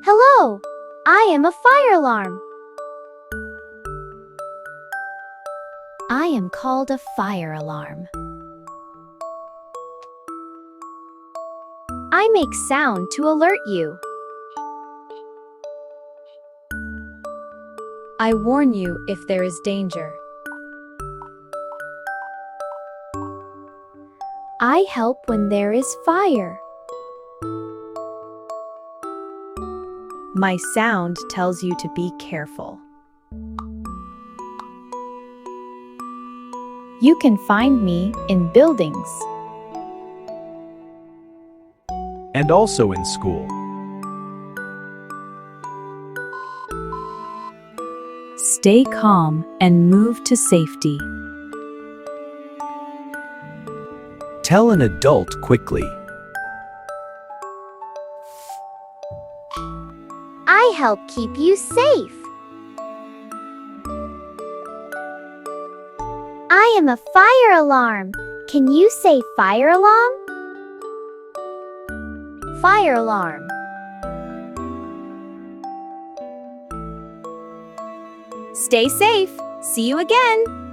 Hello, I am a fire alarm. I am called a fire alarm. I make sound to alert you. I warn you if there is danger. I help when there is fire. My sound tells you to be careful. You can find me in buildings. And also in school. Stay calm and move to safety. Tell an adult quickly. I help keep you safe. I am a fire alarm. Can you say fire alarm? Fire alarm. Stay safe. See you again.